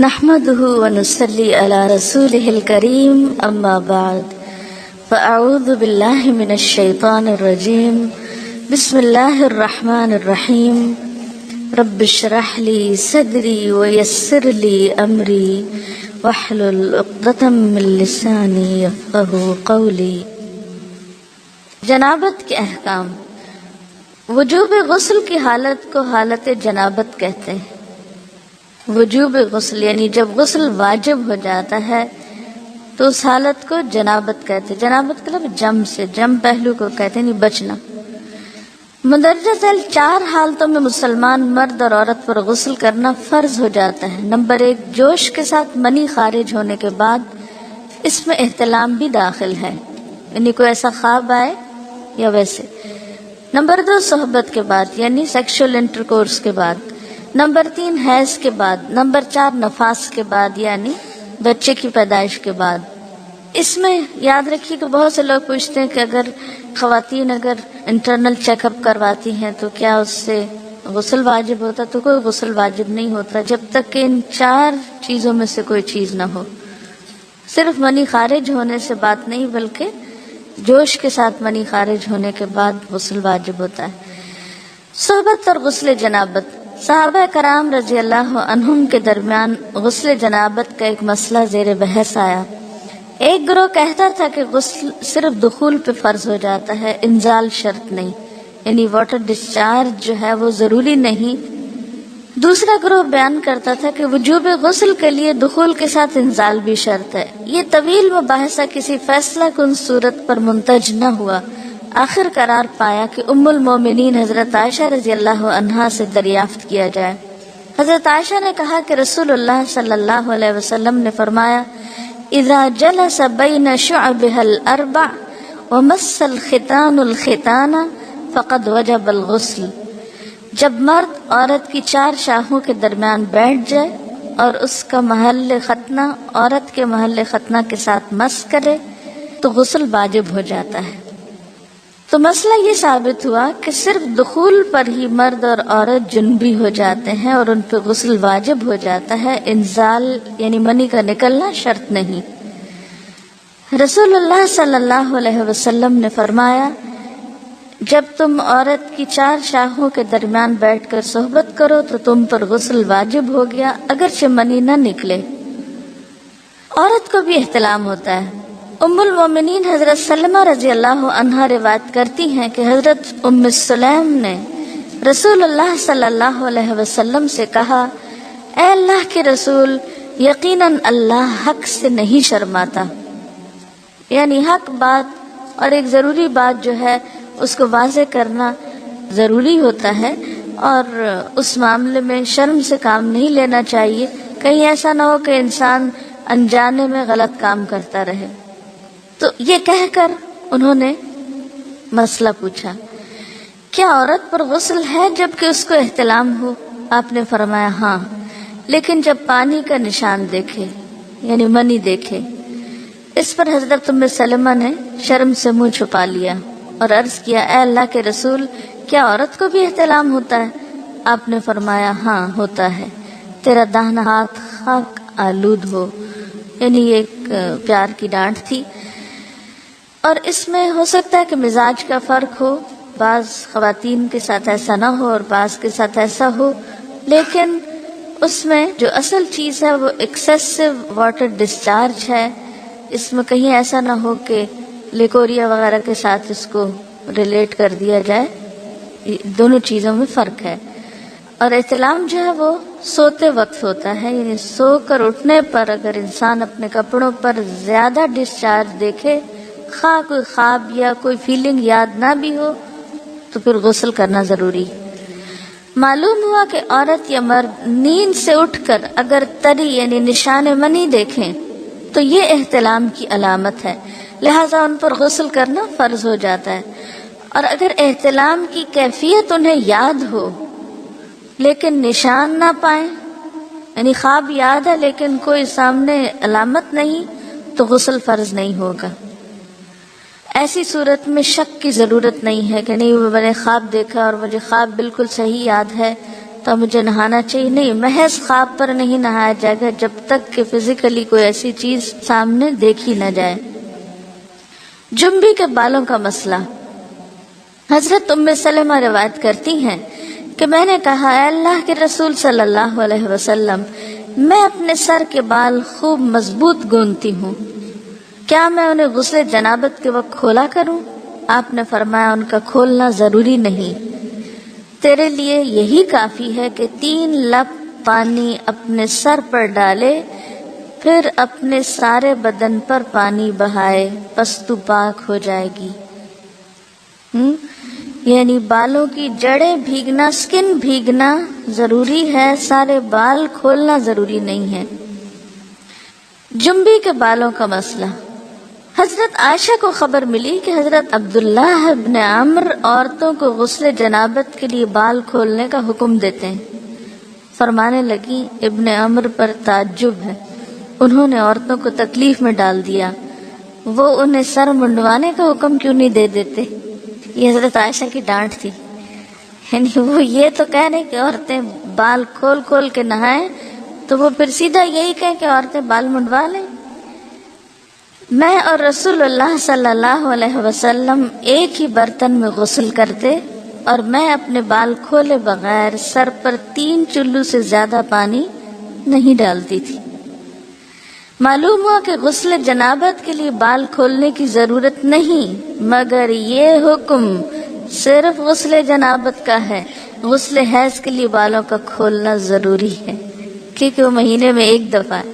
نحمده ونصلي على رسوله الكريم أما بعد فأعوذ بالله من الشيطان الرجيم بسم الله الرحمن الرحيم رب اشرح لي صدري ويسر لي أمري واحلل عقدة من لساني يفقهوا قولي۔ جنابت کے احکام۔ وجوب غسل کی حالت کو حالت جنابت کہتے ہیں۔ وجوب غسل یعنی جب غسل واجب ہو جاتا ہے تو اس حالت کو جنابت کہتے ہیں۔ جنابت کا لفظ جم سے، جم پہلو کو کہتے ہیں، یعنی بچنا۔ مندرجہ ذیل 4 حالتوں میں مسلمان مرد اور عورت پر غسل کرنا فرض ہو جاتا ہے۔ نمبر 1، جوش کے ساتھ منی خارج ہونے کے بعد، اس میں احتلام بھی داخل ہے، یعنی کوئی ایسا خواب آئے یا ویسے۔ نمبر 2، صحبت کے بعد یعنی سیکشول انٹرکورس کے بعد۔ نمبر 3، حیض کے بعد۔ نمبر 4، نفاس کے بعد یعنی بچے کی پیدائش کے بعد۔ اس میں یاد رکھیے کہ بہت سے لوگ پوچھتے ہیں کہ اگر خواتین انٹرنل چیک اپ کرواتی ہیں تو کیا اس سے غسل واجب ہوتا؟ تو کوئی غسل واجب نہیں ہوتا جب تک کہ ان 4 چیزوں میں سے کوئی چیز نہ ہو۔ صرف منی خارج ہونے سے بات نہیں، بلکہ جوش کے ساتھ منی خارج ہونے کے بعد غسل واجب ہوتا ہے۔ صحبت اور غسل جنابت۔ صحابہ کرام رضی اللہ عنہم کے درمیان غسل جنابت کا ایک مسئلہ زیر بحث آیا۔ ایک گروہ کہتا تھا کہ غسل صرف دخول پہ فرض ہو جاتا ہے، انزال شرط نہیں، یعنی واٹر ڈسچارج جو ہے وہ ضروری نہیں۔ دوسرا گروہ بیان کرتا تھا کہ وجوب غسل کے لیے دخول کے ساتھ انزال بھی شرط ہے۔ یہ طویل مباحثہ کسی فیصلہ کن صورت پر منتج نہ ہوا۔ آخر قرار پایا کہ ام المومنین حضرت عائشہ رضی اللہ عنہا سے دریافت کیا جائے۔ حضرت عائشہ نے کہا کہ رسول اللہ صلی اللہ علیہ وسلم نے فرمایا، اذا جلس بین شعبها الاربع ومس الختان الختان فقد وجب الغسل۔ جب مرد عورت کی 4 شاخوں کے درمیان بیٹھ جائے اور اس کا محل ختنہ عورت کے محل ختنہ کے ساتھ مس کرے تو غسل واجب ہو جاتا ہے۔ تو مسئلہ یہ ثابت ہوا کہ صرف دخول پر ہی مرد اور عورت جنبی ہو جاتے ہیں اور ان پہ غسل واجب ہو جاتا ہے، انزال یعنی منی کا نکلنا شرط نہیں۔ رسول اللہ صلی اللہ علیہ وسلم نے فرمایا، جب تم عورت کی 4 شاخوں کے درمیان بیٹھ کر صحبت کرو تو تم پر غسل واجب ہو گیا، اگرچہ منی نہ نکلے۔ عورت کو بھی احتلام ہوتا ہے۔ ام المومنین حضرت سلمہ رضی اللہ عنہا روایت کرتی ہیں کہ حضرت ام سلیم نے رسول اللہ صلی اللہ علیہ وسلم سے کہا، اے اللہ کے رسول، یقیناً اللہ حق سے نہیں شرماتا، یعنی حق بات اور ایک ضروری بات جو ہے اس کو واضح کرنا ضروری ہوتا ہے، اور اس معاملے میں شرم سے کام نہیں لینا چاہیے، کہیں ایسا نہ ہو کہ انسان انجانے میں غلط کام کرتا رہے۔ تو یہ کہہ کر انہوں نے مسئلہ پوچھا، کیا عورت پر غسل ہے جبکہ اس کو احتلام ہو؟ آپ نے فرمایا ہاں، لیکن جب پانی کا نشان دیکھے یعنی منی دیکھے۔ اس پر حضرت ام سلمہ نے شرم سے منہ چھپا لیا اور عرض کیا، اے اللہ کے رسول، کیا عورت کو بھی احتلام ہوتا ہے؟ آپ نے فرمایا ہاں ہوتا ہے، تیرا داہنا ہاتھ خاک آلود ہو، یعنی ایک پیار کی ڈانٹ تھی۔ اور اس میں ہو سکتا ہے کہ مزاج کا فرق ہو، بعض خواتین کے ساتھ ایسا نہ ہو اور بعض کے ساتھ ایسا ہو، لیکن اس میں جو اصل چیز ہے وہ ایکسیسو واٹر ڈسچارج ہے۔ اس میں کہیں ایسا نہ ہو کہ لیکوریا وغیرہ کے ساتھ اس کو ریلیٹ کر دیا جائے۔ دونوں چیزوں میں فرق ہے۔ اور احتلام جو ہے وہ سوتے وقت ہوتا ہے، یعنی سو کر اٹھنے پر اگر انسان اپنے کپڑوں پر زیادہ ڈسچارج دیکھے، خواہ کوئی خواب یا کوئی فیلنگ یاد نہ بھی ہو، تو پھر غسل کرنا ضروری۔ معلوم ہوا کہ عورت یا مرد نیند سے اٹھ کر اگر تری یعنی نشان منی دیکھیں تو یہ احتلام کی علامت ہے، لہذا ان پر غسل کرنا فرض ہو جاتا ہے۔ اور اگر احتلام کی کیفیت انہیں یاد ہو لیکن نشان نہ پائیں، یعنی خواب یاد ہے لیکن کوئی سامنے علامت نہیں، تو غسل فرض نہیں ہوگا۔ ایسی صورت میں شک کی ضرورت نہیں ہے کہ نہیں میں نے خواب دیکھا اور مجھے خواب بالکل صحیح یاد ہے، تو مجھے نہانا چاہیے؟ نہیں، محض خواب پر نہیں نہایا جائے گا جب تک کہ فزیکلی کوئی ایسی چیز سامنے دیکھی نہ جائے۔ جنبی کے بالوں کا مسئلہ، حضرت ام سلمہ روایت کرتی ہیں کہ میں نے کہا، اے اللہ کے رسول صلی اللہ علیہ وسلم، میں اپنے سر کے بال خوب مضبوط گوندتی ہوں، کیا میں انہیں غسل جنابت کے وقت کھولا کروں؟ آپ نے فرمایا، ان کا کھولنا ضروری نہیں، تیرے لیے یہی کافی ہے کہ 3 لپ پانی اپنے سر پر ڈالے، پھر اپنے سارے بدن پر پانی بہائے، پس تو پاک ہو جائے گی۔ یعنی بالوں کی جڑیں بھیگنا، سکن بھیگنا ضروری ہے، سارے بال کھولنا ضروری نہیں ہے۔ جنبی کے بالوں کا مسئلہ، حضرت عائشہ کو خبر ملی کہ حضرت عبداللہ ابن عمرو عورتوں کو غسل جنابت کے لیے بال کھولنے کا حکم دیتے ہیں۔ فرمانے لگی، ابن عمرو پر تعجب ہے، انہوں نے عورتوں کو تکلیف میں ڈال دیا، وہ انہیں سر منڈوانے کا حکم کیوں نہیں دے دیتے؟ یہ حضرت عائشہ کی ڈانٹ تھی، یعنی وہ یہ تو کہہ رہے کہ عورتیں بال کھول کھول کے نہائیں، تو وہ پھر سیدھا یہی کہیں کہ عورتیں بال منڈوا لیں۔ میں اور رسول اللہ صلی اللہ علیہ وسلم ایک ہی برتن میں غسل کرتے، اور میں اپنے بال کھولے بغیر سر پر 3 چلو سے زیادہ پانی نہیں ڈالتی تھی۔ معلوم ہوا کہ غسل جنابت کے لیے بال کھولنے کی ضرورت نہیں، مگر یہ حکم صرف غسل جنابت کا ہے، غسل حیض کے لیے بالوں کا کھولنا ضروری ہے، کیونکہ وہ مہینے میں 1 دفعہ ہے۔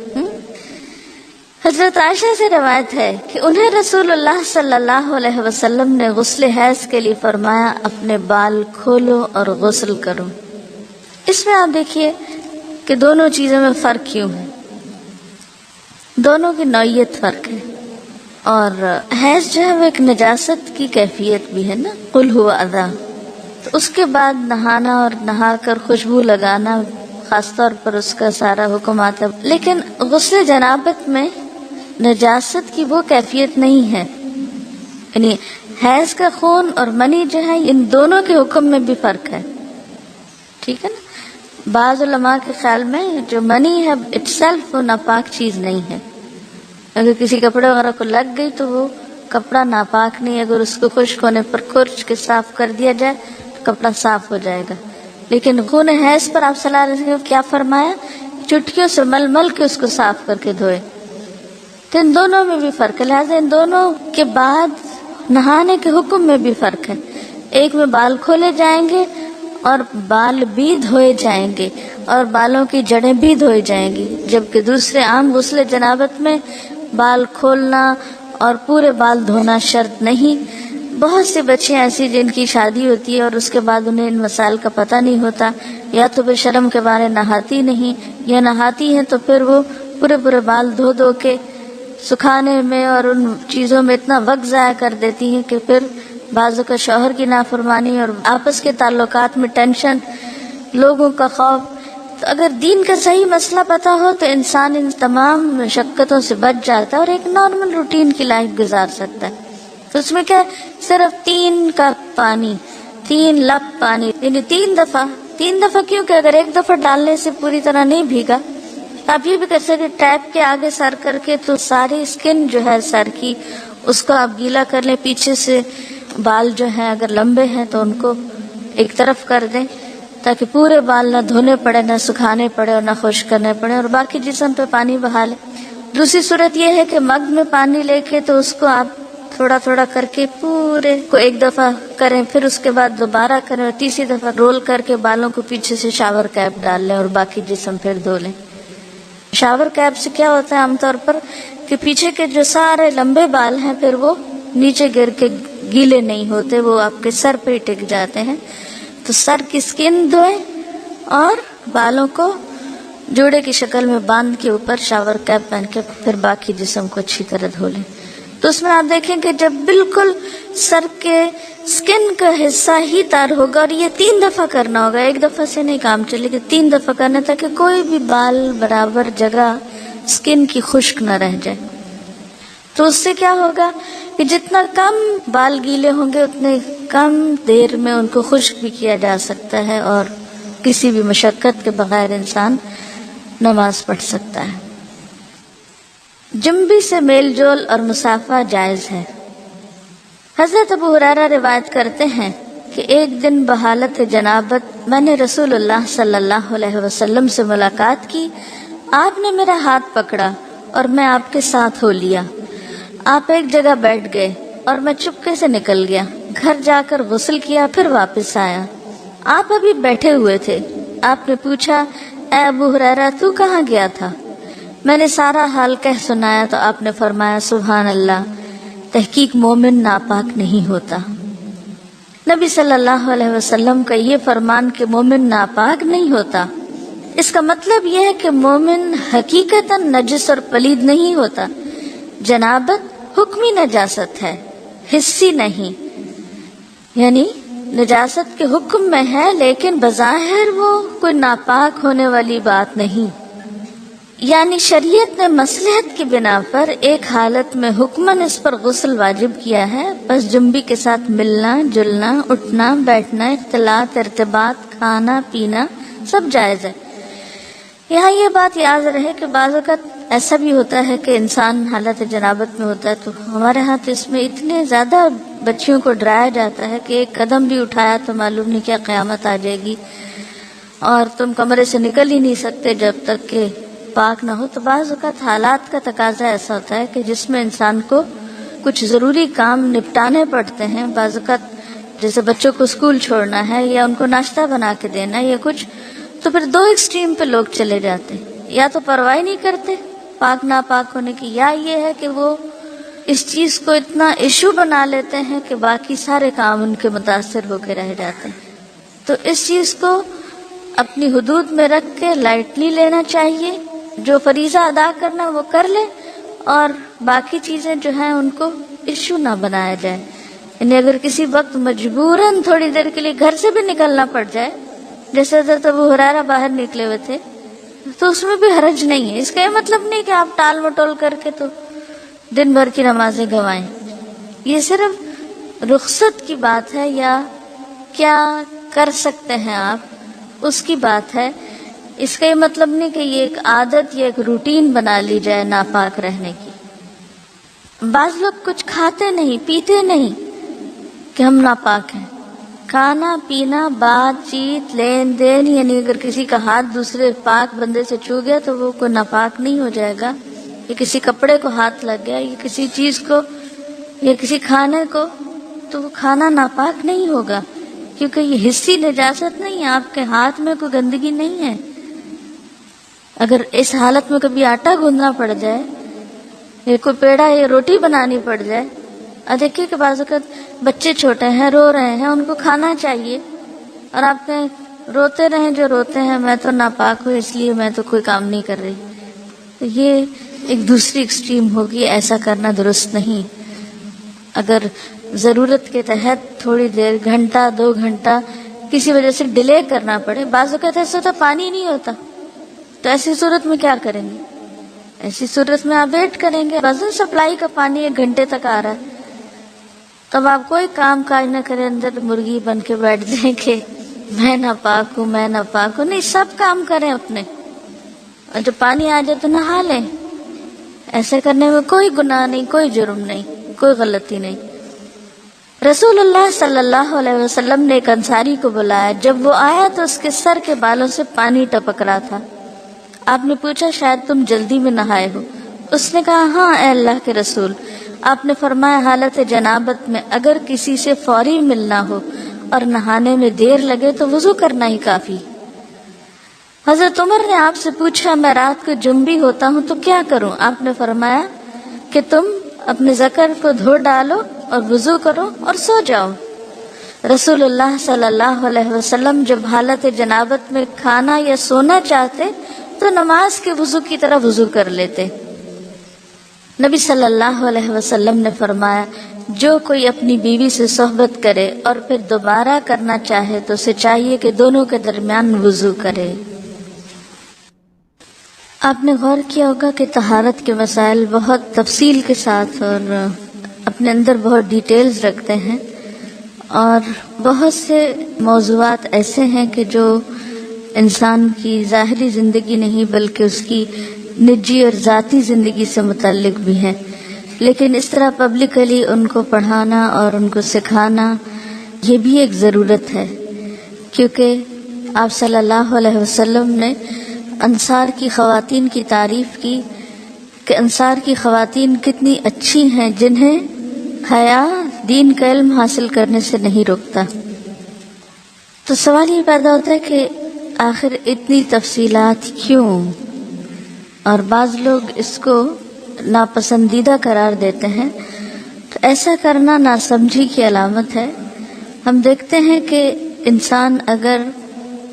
حضرت عائشہ سے روایت ہے کہ انہیں رسول اللہ صلی اللہ علیہ وسلم نے غسل حیض کے لیے فرمایا، اپنے بال کھولو اور غسل کرو۔ اس میں آپ دیکھیے کہ دونوں چیزوں میں فرق کیوں ہے، دونوں کی نوعیت فرق ہے، اور حیض جو ہے وہ ایک نجاست کی کیفیت بھی ہے نا، قل هو اذی، تو اس کے بعد نہانا اور نہا کر خوشبو لگانا خاص طور پر اس کا سارا حکم آتا ہے، لیکن غسل جنابت میں نجاست کی وہ کیفیت نہیں ہے، یعنی حیض کا خون اور منی جو ہے ان دونوں کے حکم میں بھی فرق ہے، ٹھیک ہے نا۔ بعض علماء کے خیال میں جو منی ہے اٹ سیلف وہ ناپاک چیز نہیں ہے، اگر کسی کپڑے وغیرہ کو لگ گئی تو وہ کپڑا ناپاک نہیں، اگر اس کو خشک ہونے پر کھرچ کے صاف کر دیا جائے تو کپڑا صاف ہو جائے گا۔ لیکن خون حیض پر آپ صلی اللہ علیہ وسلم کیا فرمایا، چٹکیوں سے مل مل کے اس کو صاف کر کے دھوئے، تو ان دونوں میں بھی فرق ہے، لہٰذا ان دونوں کے بعد نہانے کے حکم میں بھی فرق ہے، ایک میں بال کھولے جائیں گے اور بال بھی دھوئے جائیں گے اور بالوں کی جڑیں بھی دھوئی جائیں گی، جبکہ دوسرے عام غسل جنابت میں بال کھولنا اور پورے بال دھونا شرط نہیں۔ بہت سے بچے ایسی جن کی شادی ہوتی ہے اور اس کے بعد انہیں ان مسائل کا پتہ نہیں ہوتا، یا تو وہ شرم کے بارے نہاتی نہیں، یا نہاتی ہیں تو پھر وہ پورے بال دھو دھو کے سکھانے میں اور ان چیزوں میں اتنا وقت ضائع کر دیتی ہیں کہ پھر بعضوں کا شوہر کی نافرمانی اور آپس کے تعلقات میں ٹینشن، لوگوں کا خوف۔ تو اگر دین کا صحیح مسئلہ پتہ ہو تو انسان ان تمام مشقتوں سے بچ جاتا ہے اور ایک نارمل روٹین کی لائف گزار سکتا ہے۔ تو اس میں کیا، صرف 3 کپ پانی، 3 لپ پانی، یعنی 3 دفعہ کیوں کہ اگر 1 دفعہ ڈالنے سے پوری طرح نہیں بھیگا، آپ یہ بھی کر سکتے ٹیپ کے آگے سر کر کے، تو ساری اسکن جو ہے سر کی اس کو آپ گیلا کر لیں، پیچھے سے بال جو ہیں اگر لمبے ہیں تو ان کو ایک طرف کر دیں تاکہ پورے بال نہ دھونے پڑے، نہ سکھانے پڑے اور نہ خشک کرنے پڑے، اور باقی جسم پہ پانی بہا لیں۔ دوسری صورت یہ ہے کہ مگ میں پانی لے کے تو اس کو آپ تھوڑا تھوڑا کر کے پورے کو 1 دفعہ کریں، پھر اس کے بعد دوبارہ کریں اور تیسری دفعہ رول کر کے بالوں کو پیچھے سے شاور کیپ ڈال لیں اور باقی جسم پھر دھو لیں۔ شاور کیپ سے کیا ہوتا ہے عام طور پر کہ پیچھے کے جو سارے لمبے بال ہیں پھر وہ نیچے گر کے گیلے نہیں ہوتے، وہ آپ کے سر پہ ٹک جاتے ہیں۔ تو سر کی اسکن دھوئیں اور بالوں کو جوڑے کی شکل میں باندھ کے اوپر شاور کیپ پہن کے پھر باقی جسم کو اچھی طرح دھو لیں۔ تو اس میں آپ دیکھیں کہ جب بالکل سر کے اسکن کا حصہ ہی تار ہوگا، اور یہ 3 دفعہ کرنا ہوگا، 1 دفعہ سے نہیں کام چلے گا، 3 دفعہ کرنا تاکہ کوئی بھی بال برابر جگہ اسکن کی خشک نہ رہ جائے۔ تو اس سے کیا ہوگا کہ جتنا کم بال گیلے ہوں گے اتنے کم دیر میں ان کو خشک بھی کیا جا سکتا ہے اور کسی بھی مشقت کے بغیر انسان نماز پڑھ سکتا ہے۔ جنبی سے میل جول اور مسافہ جائز ہے۔ حضرت ابو ہریرہ روایت کرتے ہیں کہ ایک دن بحالت جنابت میں نے رسول اللہ صلی اللہ علیہ وسلم سے ملاقات کی، آپ نے میرا ہاتھ پکڑا اور میں آپ کے ساتھ ہو لیا۔ آپ ایک جگہ بیٹھ گئے اور میں چپکے سے نکل گیا، گھر جا کر غسل کیا، پھر واپس آیا۔ آپ ابھی بیٹھے ہوئے تھے، آپ نے پوچھا اے ابو ہریرہ تو کہاں گیا تھا؟ میں نے سارا حال کہہ سنایا تو آپ نے فرمایا سبحان اللہ، تحقیق مومن ناپاک نہیں ہوتا۔ نبی صلی اللہ علیہ وسلم کا یہ فرمان کہ مومن ناپاک نہیں ہوتا، اس کا مطلب یہ ہے کہ مومن حقیقتاً نجس اور پلید نہیں ہوتا۔ جنابت حکمی نجاست ہے، حسی نہیں، یعنی نجاست کے حکم میں ہے لیکن بظاہر وہ کوئی ناپاک ہونے والی بات نہیں۔ یعنی شریعت نے مصلحت کی بنا پر ایک حالت میں حکماً اس پر غسل واجب کیا ہے، بس جنبی کے ساتھ ملنا جلنا، اٹھنا بیٹھنا، اختلاط ارتباط، کھانا پینا سب جائز ہے۔ یہاں یہ بات یاد رہے کہ بعض اوقات ایسا بھی ہوتا ہے کہ انسان حالت جنابت میں ہوتا ہے، تو ہمارے ہاتھ اس میں اتنے زیادہ بچیوں کو ڈرایا جاتا ہے کہ ایک قدم بھی اٹھایا تو معلوم نہیں کیا قیامت آ جائے گی اور تم کمرے سے نکل ہی نہیں سکتے جب تک کہ پاک نہ ہو۔ تو بعض اوقات حالات کا تقاضا ایسا ہوتا ہے کہ جس میں انسان کو کچھ ضروری کام نپٹانے پڑتے ہیں۔ بعض اوقات جیسے بچوں کو اسکول چھوڑنا ہے یا ان کو ناشتہ بنا کے دینا ہے یا کچھ، تو پھر دو ایکسٹریم پہ لوگ چلے جاتے ہیں، یا تو پرواہ نہیں کرتے پاک ناپاک ہونے کی، یا یہ ہے کہ وہ اس چیز کو اتنا ایشو بنا لیتے ہیں کہ باقی سارے کام ان کے متاثر ہو کے رہ جاتے ہیں۔ تو اس چیز کو اپنی حدود میں رکھ کے لائٹلی لینا چاہیے، جو فریضہ ادا کرنا وہ کر لے اور باقی چیزیں جو ہیں ان کو ایشو نہ بنایا جائے۔ یعنی اگر کسی وقت مجبوراً تھوڑی دیر کے لیے گھر سے بھی نکلنا پڑ جائے، جیسے حضرت ابو ہریرہ باہر نکلے ہوئے تھے، تو اس میں بھی حرج نہیں ہے۔ اس کا یہ مطلب نہیں کہ آپ ٹال مٹول کر کے تو دن بھر کی نمازیں گنوائیں، یہ صرف رخصت کی بات ہے یا کیا کر سکتے ہیں آپ اس کی بات ہے۔ اس کا یہ مطلب نہیں کہ یہ ایک عادت یا ایک روٹین بنا لی جائے ناپاک رہنے کی۔ بعض لوگ کچھ کھاتے نہیں پیتے نہیں کہ ہم ناپاک ہیں، کھانا پینا بات چیت لین دین، یعنی اگر کسی کا ہاتھ دوسرے پاک بندے سے چھو گیا تو وہ کوئی ناپاک نہیں ہو جائے گا، یا کسی کپڑے کو ہاتھ لگ گیا یا کسی چیز کو یا کسی کھانے کو، تو وہ کھانا ناپاک نہیں ہوگا، کیونکہ یہ حسی نجاست نہیں ہے، آپ کے ہاتھ میں کوئی گندگی نہیں ہے۔ اگر اس حالت میں کبھی آٹا گوندنا پڑ جائے یا کوئی پیڑا یا روٹی بنانی پڑ جائے، اور دیکھیے کہ بعض اوقات بچے چھوٹے ہیں رو رہے ہیں، ان کو کھانا چاہیے اور آپ کہیں روتے رہیں جو روتے ہیں، میں تو ناپاک ہوں اس لیے میں تو کوئی کام نہیں کر رہی، تو یہ ایک دوسری ایکسٹریم ہوگی، ایسا کرنا درست نہیں۔ اگر ضرورت کے تحت تھوڑی دیر، گھنٹہ 2 گھنٹہ کسی وجہ سے ڈیلے کرنا پڑے، بعض اوقات ایسا ہوتا پانی نہیں ہوتا، تو ایسی صورت میں کیا کریں گے؟ ایسی صورت میں آپ ویٹ کریں گے، وزن سپلائی کا پانی 1 گھنٹے تک آ رہا ہے، تب آپ کوئی کام کاج نہ کریں، اندر مرغی بن کے بیٹھ جائیں کہ میں ناپاک ہوں میں ناپاک ہوں، نہیں، سب کام کریں اپنے، اور جب پانی آ جائے تو نہا لیں۔ ایسے کرنے میں کوئی گناہ نہیں، کوئی جرم نہیں، کوئی غلطی نہیں۔ رسول اللہ صلی اللہ علیہ وسلم نے ایک انصاری کو بلایا، جب وہ آیا تو اس کے سر کے بالوں سے پانی ٹپک رہا تھا۔ آپ نے پوچھا شاید تم جلدی میں نہائے ہو؟ اس نے کہا ہاں اے اللہ کے رسول۔ آپ نے فرمایا حالت جنابت میں اگر کسی سے فوری ملنا ہو اور نہانے میں دیر لگے تو وضو کرنا ہی کافی۔ حضرت عمر نے آپ سے پوچھا میں رات کو جنبی ہوتا ہوں تو کیا کروں؟ آپ نے فرمایا کہ تم اپنے ذکر کو دھو ڈالو اور وضو کرو اور سو جاؤ۔ رسول اللہ صلی اللہ علیہ وسلم جب حالت جنابت میں کھانا یا سونا چاہتے تو نماز کے وضو کی طرح وضو کر لیتے۔ نبی صلی اللہ علیہ وسلم نے فرمایا جو کوئی اپنی بیوی سے صحبت کرے اور پھر دوبارہ کرنا چاہے تو اسے چاہیے کہ دونوں کے درمیان وضو کرے۔ آپ نے غور کیا ہوگا کہ طہارت کے مسائل بہت تفصیل کے ساتھ اور اپنے اندر بہت ڈیٹیلز رکھتے ہیں، اور بہت سے موضوعات ایسے ہیں کہ جو انسان کی ظاہری زندگی نہیں بلکہ اس کی نجی اور ذاتی زندگی سے متعلق بھی ہیں، لیکن اس طرح پبلکلی ان کو پڑھانا اور ان کو سکھانا یہ بھی ایک ضرورت ہے، کیونکہ آپ صلی اللہ علیہ وسلم نے انصار کی خواتین کی تعریف کی کہ انصار کی خواتین کتنی اچھی ہیں جنہیں حیا دین کا علم حاصل کرنے سے نہیں روکتا۔ تو سوال یہ پیدا ہوتا ہے کہ آخر اتنی تفصیلات کیوں؟ اور بعض لوگ اس کو ناپسندیدہ قرار دیتے ہیں، تو ایسا کرنا ناسمجھی کی علامت ہے۔ ہم دیکھتے ہیں کہ انسان اگر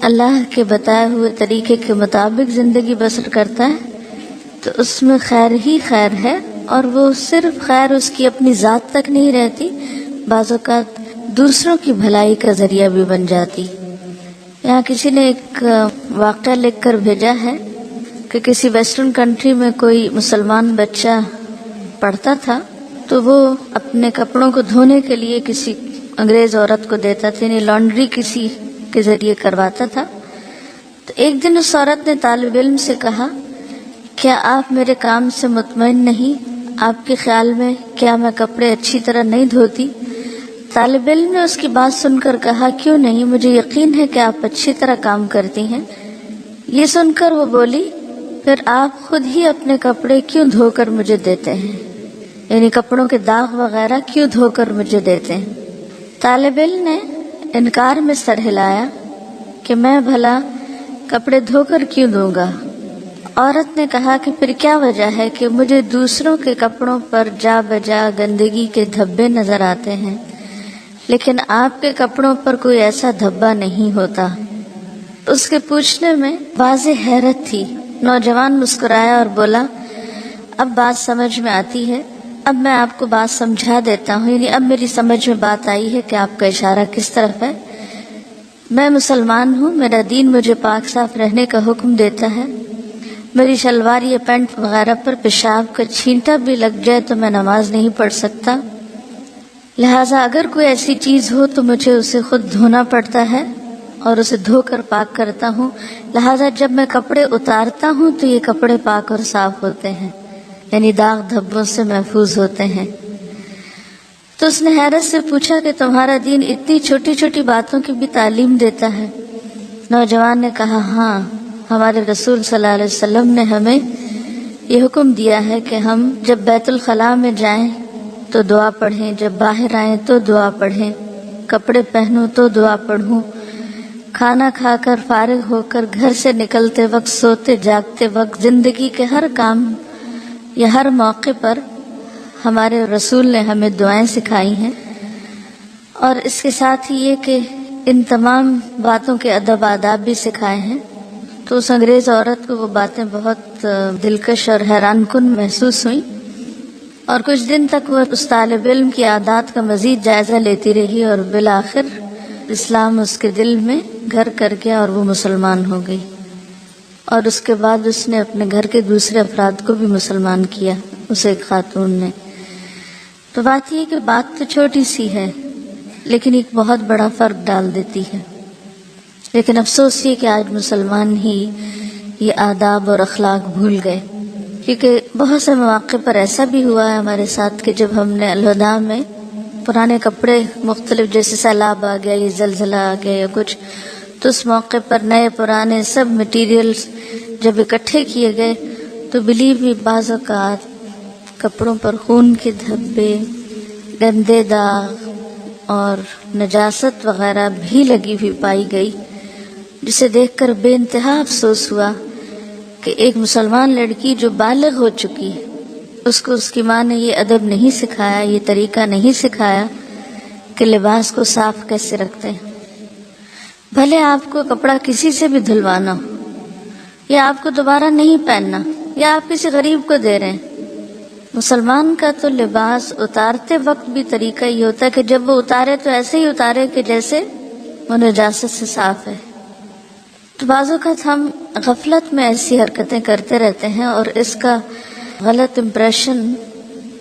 اللہ کے بتائے ہوئے طریقے کے مطابق زندگی بسر کرتا ہے تو اس میں خیر ہی خیر ہے، اور وہ صرف خیر اس کی اپنی ذات تک نہیں رہتی، بعض اوقات دوسروں کی بھلائی کا ذریعہ بھی بن جاتی۔ یہاں کسی نے ایک واقعہ لکھ کر بھیجا ہے کہ کسی ویسٹرن کنٹری میں کوئی مسلمان بچہ پڑھتا تھا، تو وہ اپنے کپڑوں کو دھونے کے لیے کسی انگریز عورت کو دیتا تھا، یعنی لانڈری کسی کے ذریعے کرواتا تھا۔ تو ایک دن اس عورت نے طالب علم سے کہا، کیا آپ میرے کام سے مطمئن نہیں؟ آپ کے خیال میں کیا میں کپڑے اچھی طرح نہیں دھوتی؟ طالب علم نے اس کی بات سن کر کہا، کیوں نہیں، مجھے یقین ہے کہ آپ اچھی طرح کام کرتی ہیں۔ یہ سن کر وہ بولی، پھر آپ خود ہی اپنے کپڑے کیوں دھو کر مجھے دیتے ہیں؟ یعنی کپڑوں کے داغ وغیرہ کیوں دھو کر مجھے دیتے ہیں؟ طالب علم نے انکار میں سر ہلایا کہ میں بھلا کپڑے دھو کر کیوں دوں گا؟ عورت نے کہا کہ پھر کیا وجہ ہے کہ مجھے دوسروں کے کپڑوں پر جا بجا گندگی کے دھبے نظر آتے ہیں، لیکن آپ کے کپڑوں پر کوئی ایسا دھبا نہیں ہوتا۔ اس کے پوچھنے میں واضح حیرت تھی۔ نوجوان مسکرایا اور بولا، اب بات سمجھ میں آتی ہے، اب میں آپ کو بات سمجھا دیتا ہوں، یعنی اب میری سمجھ میں بات آئی ہے کہ آپ کا اشارہ کس طرف ہے۔ میں مسلمان ہوں، میرا دین مجھے پاک صاف رہنے کا حکم دیتا ہے۔ میری شلوار یا پینٹ وغیرہ پر پیشاب کا چھینٹا بھی لگ جائے تو میں نماز نہیں پڑھ سکتا، لہٰذا اگر کوئی ایسی چیز ہو تو مجھے اسے خود دھونا پڑتا ہے اور اسے دھو کر پاک کرتا ہوں، لہٰذا جب میں کپڑے اتارتا ہوں تو یہ کپڑے پاک اور صاف ہوتے ہیں، یعنی داغ دھبوں سے محفوظ ہوتے ہیں۔ تو اس نے حیرت سے پوچھا کہ تمہارا دین اتنی چھوٹی چھوٹی باتوں کی بھی تعلیم دیتا ہے؟ نوجوان نے کہا، ہاں، ہمارے رسول صلی اللہ علیہ وسلم نے ہمیں یہ حکم دیا ہے کہ ہم جب بیت الخلاء میں جائیں تو دعا پڑھیں، جب باہر آئیں تو دعا پڑھیں، کپڑے پہنوں تو دعا پڑھوں، کھانا کھا کر فارغ ہو کر گھر سے نکلتے وقت، سوتے جاگتے وقت، زندگی کے ہر کام یا ہر موقع پر ہمارے رسول نے ہمیں دعائیں سکھائی ہیں۔ اور اس کے ساتھ ہی یہ کہ ان تمام باتوں کے ادب آداب بھی سکھائے ہیں۔ تو اس انگریز عورت کو وہ باتیں بہت دلکش اور حیران کن محسوس ہوئیں، اور کچھ دن تک وہ اس طالب علم کی عادات کا مزید جائزہ لیتی رہی، اور بالآخر اسلام اس کے دل میں گھر کر گیا اور وہ مسلمان ہو گئی، اور اس کے بعد اس نے اپنے گھر کے دوسرے افراد کو بھی مسلمان کیا، اسے ایک خاتون نے۔ تو بات یہ کہ بات تو چھوٹی سی ہے لیکن ایک بہت بڑا فرق ڈال دیتی ہے۔ لیکن افسوس یہ کہ آج مسلمان ہی یہ آداب اور اخلاق بھول گئے، کیونکہ بہت سے مواقع پر ایسا بھی ہوا ہے ہمارے ساتھ کہ جب ہم نے الوداع میں پرانے کپڑے مختلف، جیسے سیلاب آ گیا یا زلزلہ آ گیا یا کچھ، تو اس موقع پر نئے پرانے سب مٹیریلز جب اکٹھے کیے گئے تو بلیو بھی بعض اوقات کپڑوں پر خون کے دھبے، گندے داغ اور نجاست وغیرہ بھی لگی ہوئی پائی گئی، جسے دیکھ کر بے انتہا افسوس ہوا کہ ایک مسلمان لڑکی جو بالغ ہو چکی ہے، اس کو اس کی ماں نے یہ ادب نہیں سکھایا، یہ طریقہ نہیں سکھایا کہ لباس کو صاف کیسے رکھتے ہیں۔ بھلے آپ کو کپڑا کسی سے بھی دھلوانا ہو، یا آپ کو دوبارہ نہیں پہننا، یا آپ کسی غریب کو دے رہے ہیں، مسلمان کا تو لباس اتارتے وقت بھی طریقہ یہ ہوتا ہے کہ جب وہ اتارے تو ایسے ہی اتارے کہ جیسے وہ نجاست سے صاف ہے۔ تو بعض اوقات ہم غفلت میں ایسی حرکتیں کرتے رہتے ہیں، اور اس کا غلط امپریشن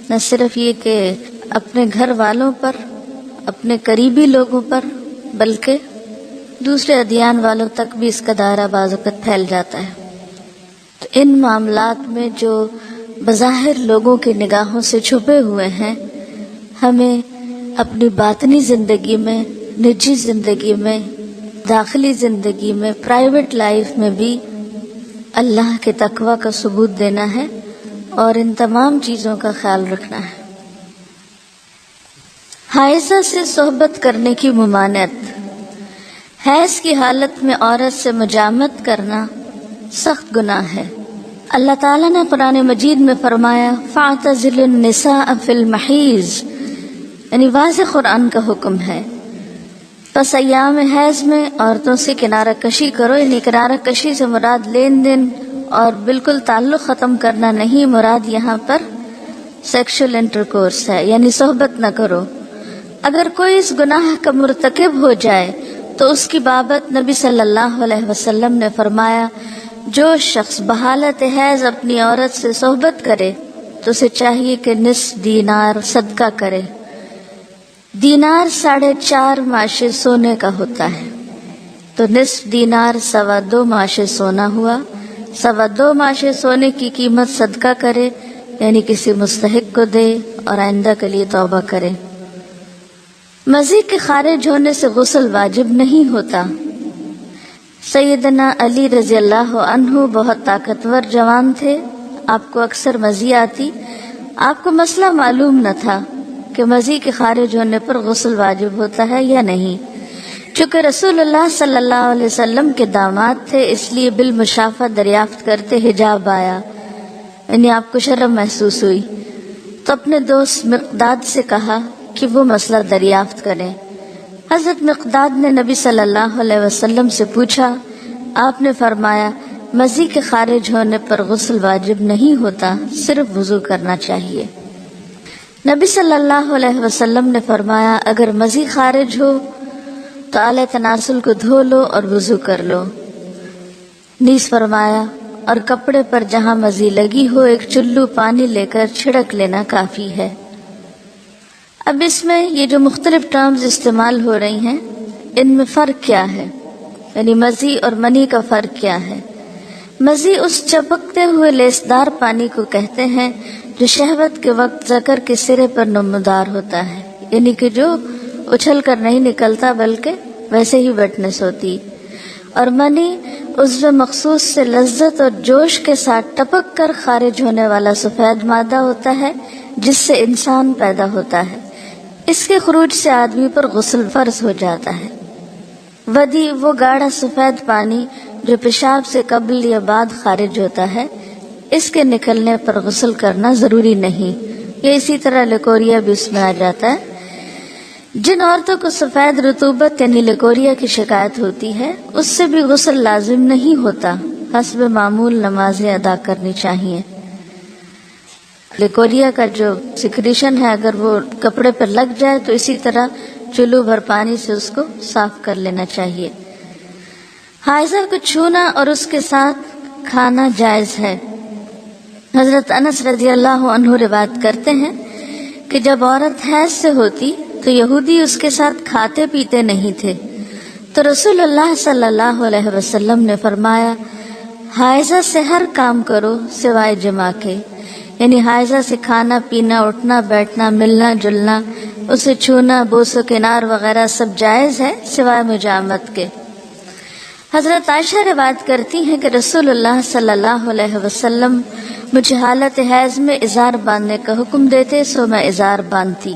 نہ صرف یہ کہ اپنے گھر والوں پر، اپنے قریبی لوگوں پر، بلکہ دوسرے ادیان والوں تک بھی اس کا دائرہ بعض وقت پھیل جاتا ہے۔ تو ان معاملات میں جو بظاہر لوگوں کی نگاہوں سے چھپے ہوئے ہیں، ہمیں اپنی باطنی زندگی میں، نجی زندگی میں، داخلی زندگی میں، پرائیویٹ لائف میں بھی اللہ کے تقوی کا ثبوت دینا ہے اور ان تمام چیزوں کا خیال رکھنا ہے۔ حائضہ سے صحبت کرنے کی ممانعت۔ حیض کی حالت میں عورت سے مجامت کرنا سخت گناہ ہے۔ اللہ تعالیٰ نے قرآن مجید میں فرمایا فَاعْتَزِلُوا النِّسَاءَ فِي الْمَحِيضِ، یعنی واضح قرآن کا حکم ہے۔ پس ایام حیض میں عورتوں سے کنارہ کشی کرو، یعنی کنارہ کشی سے مراد لین دین اور بالکل تعلق ختم کرنا نہیں، مراد یہاں پر سیکشل انٹرکورس ہے، یعنی صحبت نہ کرو۔ اگر کوئی اس گناہ کا مرتکب ہو جائے تو اس کی بابت نبی صلی اللہ علیہ وسلم نے فرمایا جو شخص بحالت حیض اپنی عورت سے صحبت کرے تو اسے چاہیے کہ نصف دینار صدقہ کرے۔ دینار 4.5 ماشے سونے کا ہوتا ہے، تو نصف دینار 2.25 ماشے سونا ہوا۔ 2.25 ماشے سونے کی قیمت صدقہ کرے، یعنی کسی مستحق کو دے اور آئندہ کے لیے توبہ کرے۔ مزی کے خارج ہونے سے غسل واجب نہیں ہوتا۔ سیدنا علی رضی اللہ عنہ بہت طاقتور جوان تھے، آپ کو اکثر مزی آتی۔ آپ کو مسئلہ معلوم نہ تھا کہ مزی کے خارج ہونے پر غسل واجب ہوتا ہے یا نہیں۔ چونکہ رسول اللہ صلی اللہ علیہ وسلم کے داماد تھے، اس لیے بالمشافہ دریافت کرتے حجاب آیا، یعنی آپ کو شرم محسوس ہوئی، تو اپنے دوست مقداد سے کہا کہ وہ مسئلہ دریافت کریں۔ حضرت مقداد نے نبی صلی اللہ علیہ وسلم سے پوچھا، آپ نے فرمایا مزی کے خارج ہونے پر غسل واجب نہیں ہوتا، صرف وضو کرنا چاہیے۔ نبی صلی اللہ علیہ وسلم نے فرمایا اگر مزی خارج ہو تو آلہ تناسل کو دھو لو اور وضو کر لو۔ نیز فرمایا اور کپڑے پر جہاں مزی لگی ہو ایک چلو پانی لے کر چھڑک لینا کافی ہے۔ اب اس میں یہ جو مختلف ٹرمز استعمال ہو رہی ہیں ان میں فرق کیا ہے، یعنی مزی اور منی کا فرق کیا ہے؟ مزی اس چپکتے ہوئے لیسدار پانی کو کہتے ہیں جو شہوت کے وقت ذکر کے سرے پر نمودار ہوتا ہے، یعنی کہ جو اچھل کر نہیں نکلتا بلکہ ویسے ہی ویٹنس ہوتی۔ اور منی عضو مخصوص سے لذت اور جوش کے ساتھ ٹپک کر خارج ہونے والا سفید مادہ ہوتا ہے جس سے انسان پیدا ہوتا ہے۔ اس کے خروج سے آدمی پر غسل فرض ہو جاتا ہے۔ ودی وہ گاڑھا سفید پانی جو پیشاب سے قبل یا بعد خارج ہوتا ہے، اس کے نکلنے پر غسل کرنا ضروری نہیں۔ یہ اسی طرح لیکوریا بھی اس میں آ جاتا ہے۔ جن عورتوں کو سفید رطوبت یعنی لیکوریا کی شکایت ہوتی ہے اس سے بھی غسل لازم نہیں ہوتا، حسب معمول نمازیں ادا کرنی چاہیے۔ لیکوریا کا جو سیکریشن ہے اگر وہ کپڑے پر لگ جائے تو اسی طرح چلو بھر پانی سے اس کو صاف کر لینا چاہیے۔ حائضہ کو چھونا اور اس کے ساتھ کھانا جائز ہے۔ حضرت انس رضی اللہ عنہ روایت کرتے ہیں کہ جب عورت حیض سے ہوتی تو یہودی اس کے ساتھ کھاتے پیتے نہیں تھے، تو رسول اللہ صلی اللہ علیہ وسلم نے فرمایا حائضہ سے ہر کام کرو سوائے جماع کے، یعنی حائضہ سے کھانا پینا، اٹھنا بیٹھنا، ملنا جلنا، اسے چھونا، بوس و کنار وغیرہ سب جائز ہے سوائے مجامت کے۔ حضرت عائشہ روایت کرتی ہیں کہ رسول اللہ صلی اللہ علیہ وسلم مجھے حالت حیض میں ازار باندھنے کا حکم دیتے، سو میں ازار باندھتی۔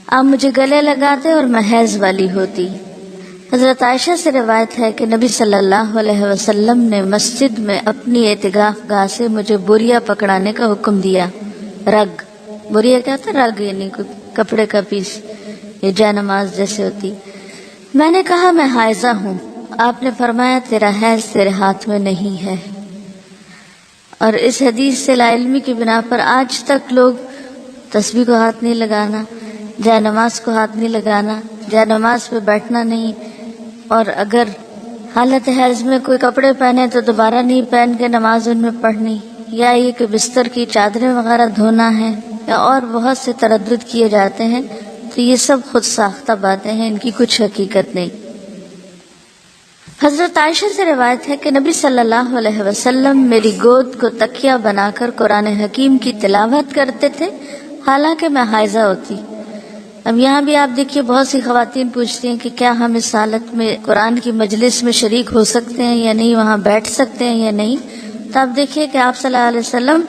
آپ مجھے گلے لگاتے اور میں حیض والی ہوتی۔ حضرت عائشہ سے روایت ہے کہ نبی صلی اللہ علیہ وسلم نے مسجد میں اپنی اعتکاف گاہ سے مجھے بوریا پکڑانے کا حکم دیا۔ رگ، بوریا کیا ہوتا ہے؟ رگ یعنی کپڑے کا پیس، یہ جائے نماز جیسے ہوتی۔ میں نے کہا میں حائضہ ہوں۔ آپ نے فرمایا تیرا حیض تیرے ہاتھ میں نہیں ہے۔ اور اس حدیث سے لا علمی کی بنا پر آج تک لوگ تسبیح کو ہاتھ نہیں لگانا، جائے نماز کو ہاتھ نہیں لگانا، جائے نماز پہ بیٹھنا نہیں، اور اگر حالت حیض میں کوئی کپڑے پہنے تو دوبارہ نہیں پہن کے نماز ان میں پڑھنی، یا یہ کہ بستر کی چادریں وغیرہ دھونا ہے، یا اور بہت سے تردد کیے جاتے ہیں، تو یہ سب خود ساختہ باتیں ہیں، ان کی کچھ حقیقت نہیں۔ حضرت عائشہ سے روایت ہے کہ نبی صلی اللہ علیہ وسلم میری گود کو تکیہ بنا کر قرآن حکیم کی تلاوت کرتے تھے حالانکہ میں حائضہ ہوتی۔ اب یہاں بھی آپ دیکھیے بہت سی خواتین پوچھتی ہیں کہ کیا ہم اس حالت میں قرآن کی مجلس میں شریک ہو سکتے ہیں یا نہیں، وہاں بیٹھ سکتے ہیں یا نہیں۔ تو آپ دیکھیے کہ آپ صلی اللہ علیہ وسلم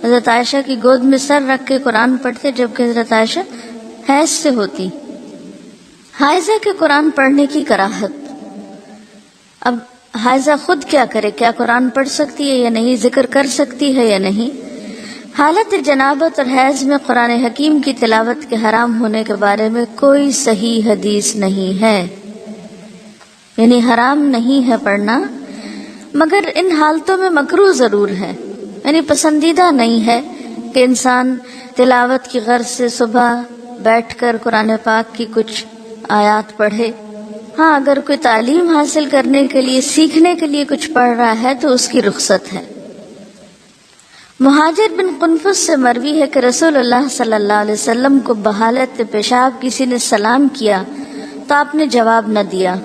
حضرت عائشہ کی گود میں سر رکھ کے قرآن پڑھتے، جبکہ حضرت عائشہ حیض سے ہوتی۔ حائضہ کے قرآن پڑھنے کی کراہت۔ اب حائضہ خود کیا کرے؟ کیا قرآن پڑھ سکتی ہے یا نہیں؟ ذکر کر سکتی ہے یا نہیں؟ حالت جنابت اور حیض میں قرآن حکیم کی تلاوت کے حرام ہونے کے بارے میں کوئی صحیح حدیث نہیں ہے، یعنی حرام نہیں ہے پڑھنا، مگر ان حالتوں میں مکروہ ضرور ہے، یعنی پسندیدہ نہیں ہے کہ انسان تلاوت کی غرض سے صبح بیٹھ کر قرآن پاک کی کچھ آیات پڑھے۔ ہاں، اگر کوئی تعلیم حاصل کرنے کے لیے، سیکھنے کے لیے کچھ پڑھ رہا ہے تو اس کی رخصت ہے۔ مہاجر بن قنفس سے مروی ہے کہ رسول اللہ صلی اللہ علیہ وسلم کو بحالت پیشاب کسی نے سلام کیا تو آپ نے جواب نہ دیا۔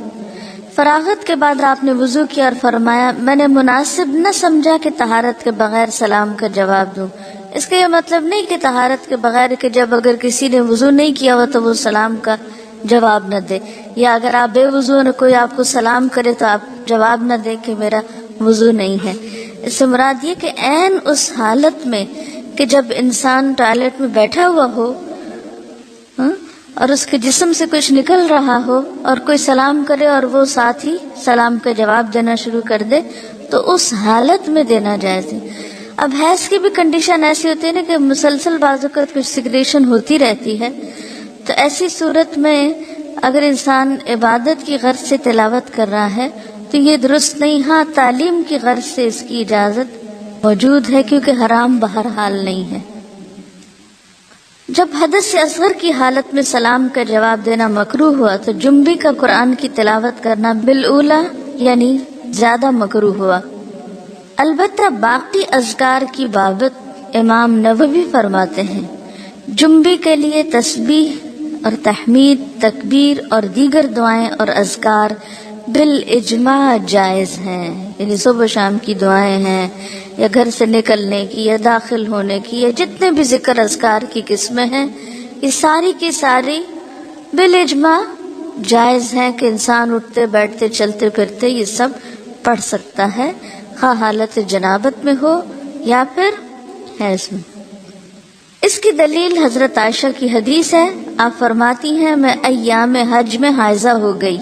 فراغت کے بعد آپ نے وضو کیا اور فرمایا میں نے مناسب نہ سمجھا کہ طہارت کے بغیر سلام کا جواب دوں۔ اس کا یہ مطلب نہیں کہ طہارت کے بغیر کہ جب اگر کسی نے وضو نہیں کیا ہوا تو وہ سلام کا جواب نہ دے، یا اگر آپ بے وضو نے کوئی آپ کو سلام کرے تو آپ جواب نہ دے کہ میرا وضو نہیں ہے۔ اس سے مراد یہ کہ عین اس حالت میں کہ جب انسان ٹوائلٹ میں بیٹھا ہوا ہو اور اس کے جسم سے کچھ نکل رہا ہو اور کوئی سلام کرے اور وہ ساتھ ہی سلام کا جواب دینا شروع کر دے تو اس حالت میں دینا جائز ہے۔ اب حیض کی بھی کنڈیشن ایسی ہوتی ہے نا کہ مسلسل بعض اوقات کچھ سیکریشن ہوتی رہتی ہے، تو ایسی صورت میں اگر انسان عبادت کی غرض سے تلاوت کر رہا ہے تو یہ درست نہیں۔ ہاں، تعلیم کی غرض سے اس کی اجازت موجود ہے کیونکہ حرام بہرحال نہیں ہے۔ جب حدث اصغر کی حالت میں سلام کا جواب دینا مکروہ ہوا تو جنبی کا قرآن کی تلاوت کرنا بالاولیٰ یعنی زیادہ مکروہ ہوا۔ البتہ باقی اذکار کی بابت امام نووی فرماتے ہیں جنبی کے لیے تسبیح اور تحمید، تکبیر اور دیگر دعائیں اور اذکار بالاجماع جائز ہیں، یعنی صبح شام کی دعائیں ہیں یا گھر سے نکلنے کی یا داخل ہونے کی یا جتنے بھی ذکر اذکار کی قسمیں ہیں، یہ ساری کی ساری بالاجماع جائز ہیں کہ انسان اٹھتے بیٹھتے چلتے پھرتے یہ سب پڑھ سکتا ہے، خواہ حالت جنابت میں ہو یا پھر حیض میں۔ اس کی دلیل حضرت عائشہ کی حدیث ہے، آپ فرماتی ہیں میں ایام حج میں حائضہ ہو گئی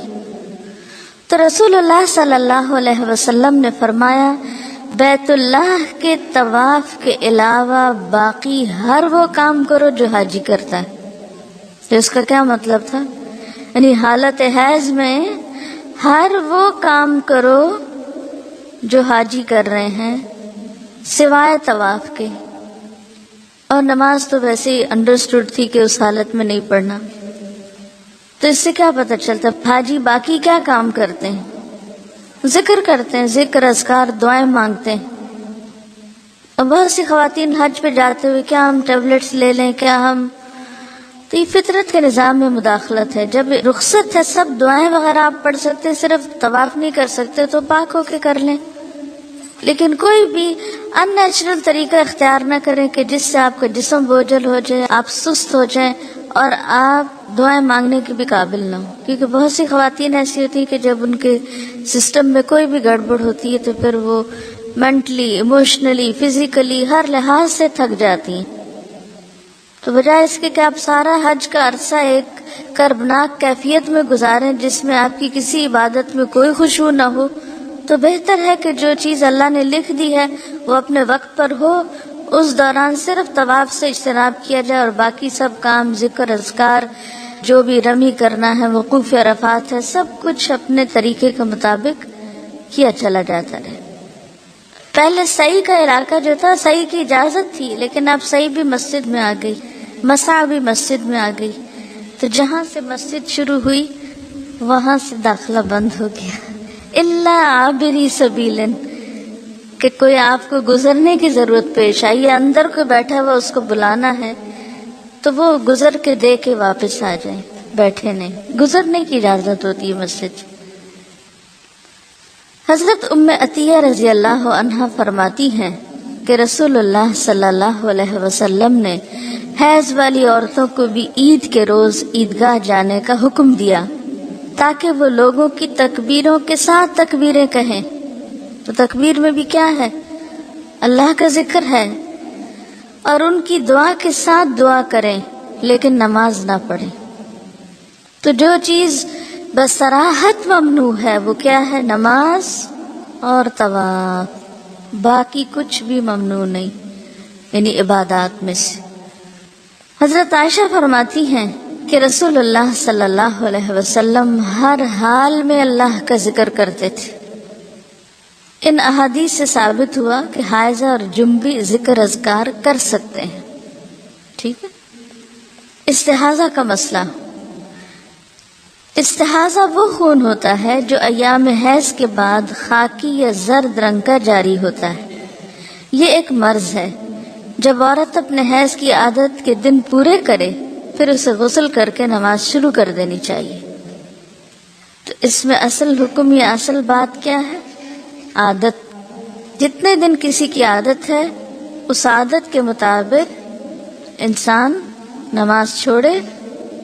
تو رسول اللہ صلی اللہ علیہ وسلم نے فرمایا بیت اللہ کے طواف کے علاوہ باقی ہر وہ کام کرو جو حاجی کرتا ہے۔ تو اس کا کیا مطلب تھا؟ یعنی حالت حیض میں ہر وہ کام کرو جو حاجی کر رہے ہیں سوائے طواف کے، اور نماز تو ویسے ہی انڈرسٹوڈ تھی کہ اس حالت میں نہیں پڑھنا۔ تو اس سے کیا پتہ چلتا حاجی باقی کیا کام کرتے ہیں؟ ذکر کرتے ہیں، ذکر اذکار دعائیں مانگتے ہیں۔ اور بہت سی خواتین حج پہ جاتے ہوئے کیا ہم ٹیبلٹس لے لیں، کیا ہم، تو یہ فطرت کے نظام میں مداخلت ہے۔ جب رخصت ہے سب دعائیں وغیرہ آپ پڑھ سکتے، صرف طواف نہیں کر سکتے تو پاک ہو کے کر لیں، لیکن کوئی بھی ان نیچرل طریقہ اختیار نہ کریں کہ جس سے آپ کا جسم بوجھل ہو جائے، آپ سست ہو جائیں اور آپ دعائیں مانگنے کے بھی قابل نہ ہو۔ کیونکہ بہت سی خواتین ایسی ہوتی ہیں کہ جب ان کے سسٹم میں کوئی بھی گڑبڑ ہوتی ہے تو پھر وہ مینٹلی، ایموشنلی، فزیکلی ہر لحاظ سے تھک جاتی ہیں۔ تو بجائے اس کے کہ آپ سارا حج کا عرصہ ایک کربناک کیفیت میں گزاریں جس میں آپ کی کسی عبادت میں کوئی خشوع نہ ہو، تو بہتر ہے کہ جو چیز اللہ نے لکھ دی ہے وہ اپنے وقت پر ہو، اس دوران صرف طواف سے اجتناب کیا جائے اور باقی سب کام، ذکر اذکار، جو بھی رمی کرنا ہے، وقوف عرفات ہے، سب کچھ اپنے طریقے کے مطابق کیا چلا جاتا رہے۔ پہلے سعی کا علاقہ جو تھا، سعی کی اجازت تھی، لیکن اب سعی بھی مسجد میں آ گئی، مسعی بھی مسجد میں آ گئی، تو جہاں سے مسجد شروع ہوئی وہاں سے داخلہ بند ہو گیا، الا عابری سبیل، کہ کوئی آپ کو گزرنے کی ضرورت پیش آئی یا اندر کوئی بیٹھا ہوا اس کو بلانا ہے تو وہ گزر کے دے کے واپس آ جائیں، بیٹھے نہیں، گزرنے کی اجازت ہوتی ہے مسجد۔ حضرت ام عطیہ رضی اللہ عنہا فرماتی ہیں کہ رسول اللہ صلی اللہ علیہ وسلم نے حیض والی عورتوں کو بھی عید کے روز عیدگاہ جانے کا حکم دیا تاکہ وہ لوگوں کی تکبیروں کے ساتھ تکبیریں کہیں. تو تکبیر میں بھی کیا ہے؟ اللہ کا ذکر ہے. اور ان کی دعا کے ساتھ دعا کریں لیکن نماز نہ پڑھیں. تو جو چیز بصراحت ممنوع ہے وہ کیا ہے؟ نماز اور طواف. باقی کچھ بھی ممنوع نہیں، یعنی عبادات میں سے. حضرت عائشہ فرماتی ہیں کہ رسول اللہ صلی اللہ علیہ وسلم ہر حال میں اللہ کا ذکر کرتے تھے. ان احادیث سے ثابت ہوا کہ حائضہ اور جنبی ذکر اذکار کر سکتے ہیں. ٹھیک ہے. استحاضہ کا مسئلہ. استحاضہ وہ خون ہوتا ہے جو ایام حیض کے بعد خاکی یا زرد رنگ کا جاری ہوتا ہے. یہ ایک مرض ہے. جب عورت اپنے حیض کی عادت کے دن پورے کرے پھر اسے غسل کر کے نماز شروع کر دینی چاہیے. تو اس میں اصل حکم یا اصل بات کیا ہے؟ عادت. جتنے دن کسی کی عادت ہے اس عادت کے مطابق انسان نماز چھوڑے،